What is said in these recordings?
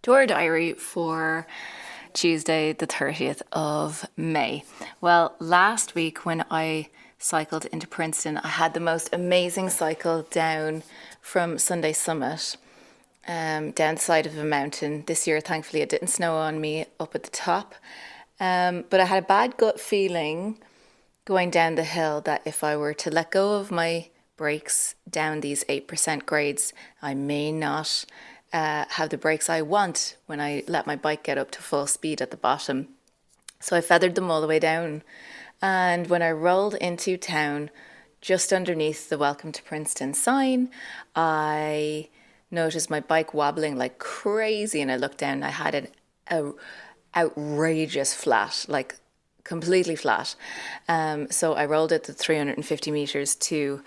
to our diary for Tuesday, the 30th of May. Well, last week when I cycled into Princeton, I had the most amazing cycle down from Sunday Summit, down the side of a mountain. This year, thankfully, it didn't snow on me up at the top. But I had a bad gut feeling going down the hill that if I were to let go of my brakes down these 8% grades, I may not have the brakes I want when I let my bike get up to full speed at the bottom. So I feathered them all the way down. And when I rolled into town, just underneath the Welcome to Princeton sign, I noticed my bike wobbling like crazy. And I looked down and I had an outrageous flat, like completely flat. So I rolled it the 350 meters to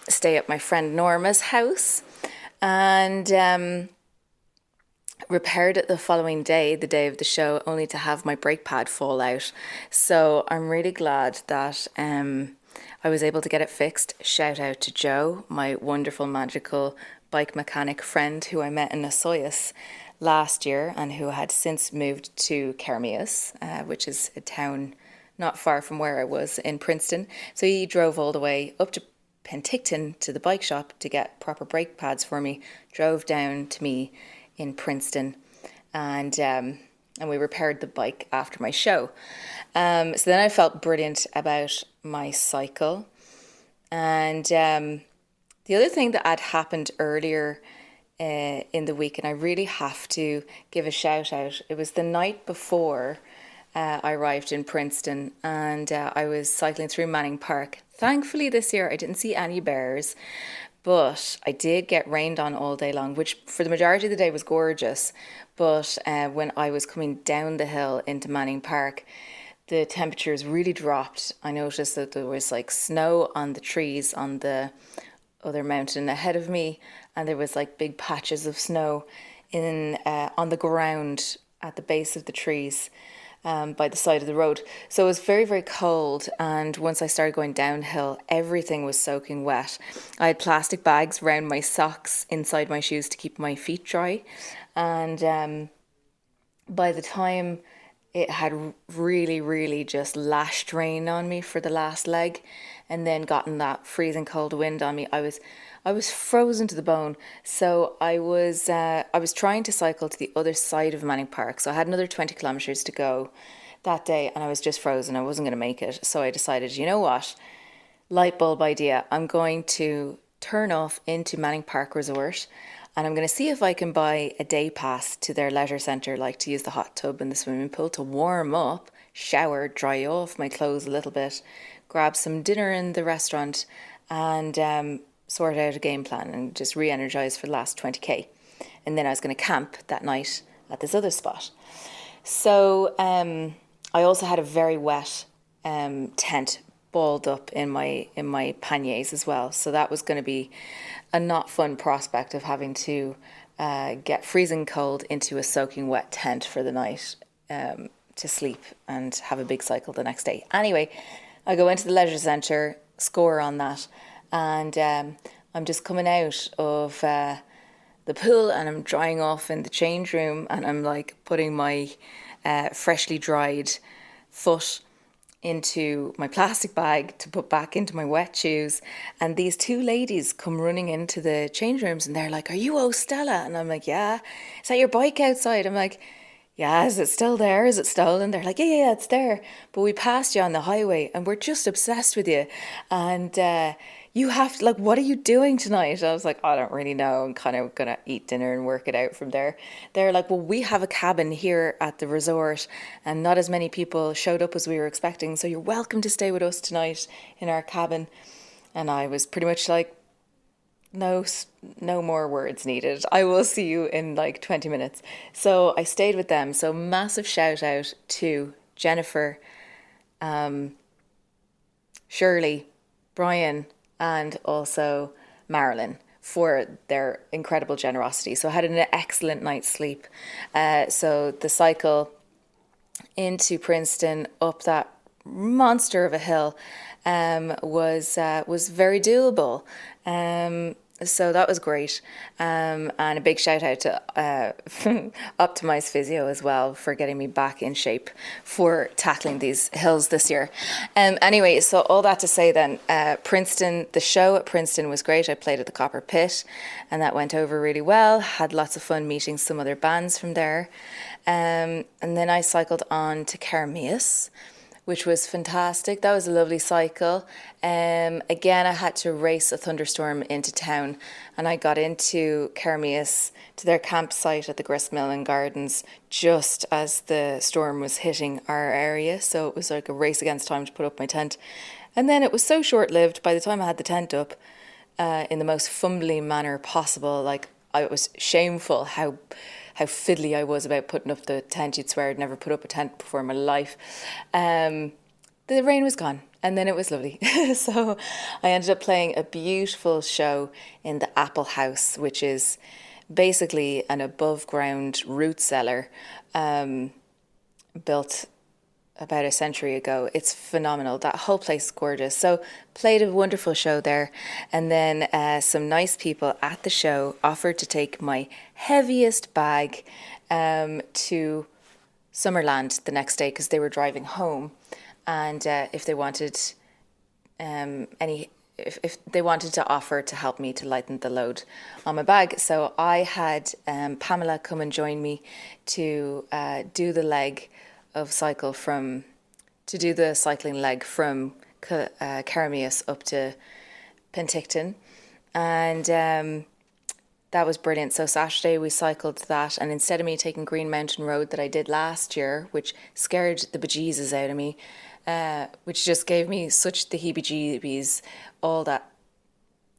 stay at my friend Norma's house, and repaired it the following day, the day of the show, only to have my brake pad fall out. So I'm really glad that I was able to get it fixed. Shout out to Joe, my wonderful, magical bike mechanic friend who I met in Osoyoos last year and who had since moved to Kermias, which is a town not far from where I was in Princeton. So he drove all the way up to Penticton to the bike shop to get proper brake pads for me, drove down to me in Princeton, and we repaired the bike after my show. So then I felt brilliant about my cycle. And the other thing that had happened earlier in the week, and I really have to give a shout out, it was the night before I arrived in Princeton, and I was cycling through Manning Park. Thankfully this year I didn't see any bears, but I did get rained on all day long, which for the majority of the day was gorgeous. But when I was coming down the hill into Manning Park, the temperatures really dropped. I noticed that there was like snow on the trees on the other mountain ahead of me, and there was like big patches of snow in on the ground at the base of the trees. By the side of the road. So it was very, very cold. And once I started going downhill, everything was soaking wet. I had plastic bags around my socks inside my shoes to keep my feet dry. And by the time it had really, really just lashed rain on me for the last leg and then gotten that freezing cold wind on me, I was frozen to the bone. So I was trying to cycle to the other side of Manning Park. So I had another 20 kilometers to go that day and I was just frozen. I wasn't going to make it. So I decided, you know what? Light bulb idea. I'm going to turn off into Manning Park Resort and I'm going to see if I can buy a day pass to their leisure centre, like to use the hot tub and the swimming pool to warm up, shower, dry off my clothes a little bit, grab some dinner in the restaurant, and sort out a game plan and just re-energize for the last 20k. And then I was going to camp that night at this other spot. So I also had a very wet tent balled up in my panniers as well. So that was going to be a not fun prospect of having to get freezing cold into a soaking wet tent for the night to sleep and have a big cycle the next day. Anyway, I go into the leisure centre, score on that, and I'm just coming out of the pool and I'm drying off in the change room and I'm like putting my freshly dried foot into my plastic bag to put back into my wet shoes, and these two ladies come running into the change rooms and they're like, "Are you Oh Stella?" And I'm like, "Yeah." "Is that your bike outside?" I'm like, "Yeah." "Is it still there? Is it stolen?" They're like, "Yeah, it's there. But we passed you on the highway and we're just obsessed with you. And you have to, like, what are you doing tonight?" I was like, "I don't really know. I'm kind of going to eat dinner and work it out from there." They're like, "Well, we have a cabin here at the resort and not as many people showed up as we were expecting. So you're welcome to stay with us tonight in our cabin." And I was pretty much like, no, no more words needed. I will see you in like 20 minutes. So I stayed with them. So massive shout out to Jennifer, Shirley, Brian, and also Marilyn for their incredible generosity. So I had an excellent night's sleep. So the cycle into Princeton up that monster of a hill was very doable. So that was great. And a big shout out to Optimize Physio as well for getting me back in shape for tackling these hills this year. Anyway, so all that to say then, Princeton, the show at Princeton was great. I played at the Copper Pit and that went over really well. Had lots of fun meeting some other bands from there. And then I cycled on to Carmeas, which was fantastic. That was a lovely cycle. Again, I had to race a thunderstorm into town, and I got into Carmeas to their campsite at the Gristmill Gardens just as the storm was hitting our area. So it was like a race against time to put up my tent. And then it was so short lived. By the time I had the tent up, in the most fumbly manner possible, like I was shameful how fiddly I was about putting up the tent. You'd swear I'd never put up a tent before in my life. The rain was gone and then it was lovely. So I ended up playing a beautiful show in the Apple House, which is basically an above ground root cellar built about a century ago. It's phenomenal. That whole place is gorgeous. So played a wonderful show there. And then some nice people at the show offered to take my heaviest bag to Summerland the next day because they were driving home. And if they wanted if they wanted to offer to help me to lighten the load on my bag. So I had Pamela come and join me to do the cycling leg from Carmeas up to Penticton. And that was brilliant. So Saturday we cycled that, and instead of me taking Green Mountain Road that I did last year, which scared the bejesus out of me, which just gave me such the heebie-jeebies,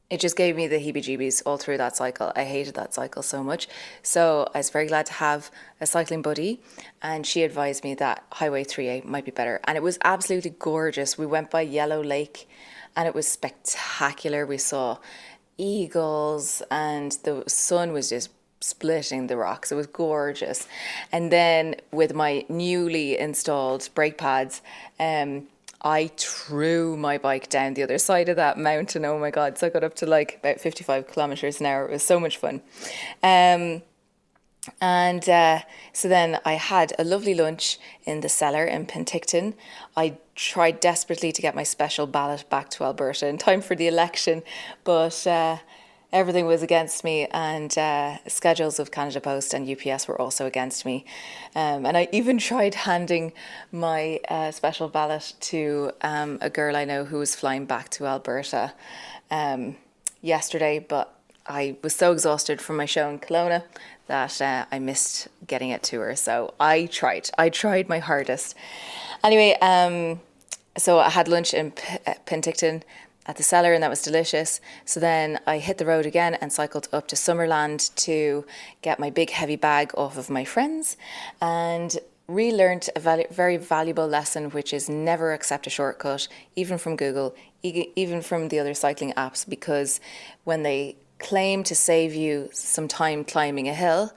it just gave me the heebie-jeebies all through that cycle. I hated that cycle so much. So I was very glad to have a cycling buddy, and she advised me that Highway 3A might be better. And it was absolutely gorgeous. We went by Yellow Lake and it was spectacular. We saw eagles and the sun was just splitting the rocks. It was gorgeous. And then with my newly installed brake pads, I threw my bike down the other side of that mountain. Oh my God. So I got up to like about 55 kilometers an hour. It was so much fun. So then I had a lovely lunch in the cellar in Penticton. I tried desperately to get my special ballot back to Alberta in time for the election, but everything was against me, and schedules of Canada Post and UPS were also against me. And I even tried handing my special ballot to a girl I know who was flying back to Alberta yesterday, but I was so exhausted from my show in Kelowna that I missed getting it to her. So I tried my hardest. Anyway, so I had lunch in Penticton at the cellar, and that was delicious. So then I hit the road again and cycled up to Summerland to get my big heavy bag off of my friends, and relearned a very valuable lesson, which is never accept a shortcut, even from Google, even from the other cycling apps, because when they claim to save you some time climbing a hill,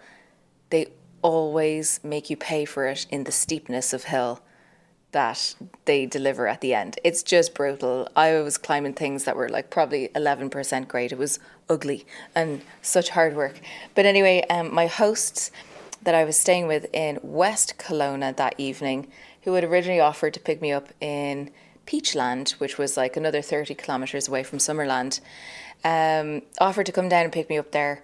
they always make you pay for it in the steepness of hill that they deliver at the end. It's just brutal. I was climbing things that were like probably 11% grade. It was ugly and such hard work. But anyway, my hosts that I was staying with in West Kelowna that evening, who had originally offered to pick me up in Peachland, which was like another 30 kilometres away from Summerland, offered to come down and pick me up there,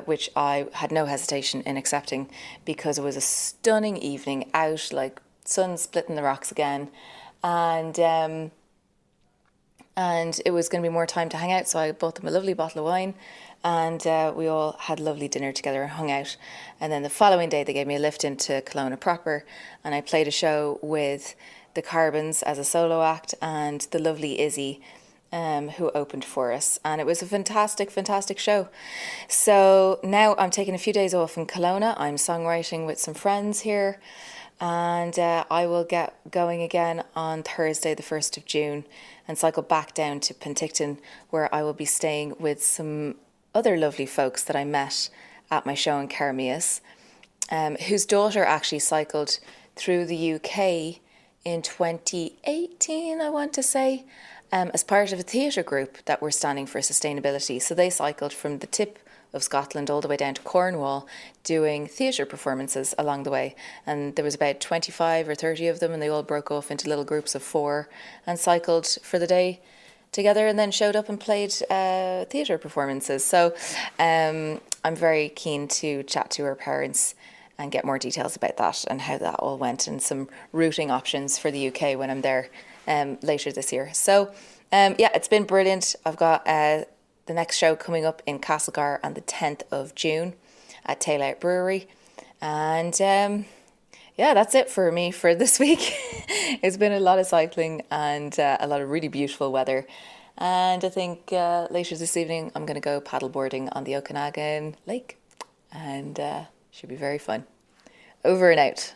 which I had no hesitation in accepting because it was a stunning evening out, like sun splitting the rocks again, and it was going to be more time to hang out, so I bought them a lovely bottle of wine, and we all had a lovely dinner together and hung out. And then the following day they gave me a lift into Kelowna proper, and I played a show with the Carbons as a solo act and the lovely Izzy, who opened for us, and it was a fantastic show. So now I'm taking a few days off in Kelowna. I'm songwriting with some friends here, and I will get going again on Thursday the 1st of June and cycle back down to Penticton, where I will be staying with some other lovely folks that I met at my show in Carmeas, whose daughter actually cycled through the UK in 2018, I want to say. as part of a theatre group that were standing for sustainability. So they cycled from the tip of Scotland all the way down to Cornwall doing theatre performances along the way. And there was about 25 or 30 of them, and they all broke off into little groups of 4 and cycled for the day together, and then showed up and played theatre performances. So I'm very keen to chat to her parents and get more details about that and how that all went, and some routing options for the UK when I'm there later this year. So yeah, it's been brilliant. I've got the next show coming up in Castlegar on the 10th of June at Taillight Brewery. And yeah, that's it for me for this week. It's been a lot of cycling and a lot of really beautiful weather. And I think later this evening I'm going to go paddleboarding on the Okanagan Lake, and should be very fun. Over and out.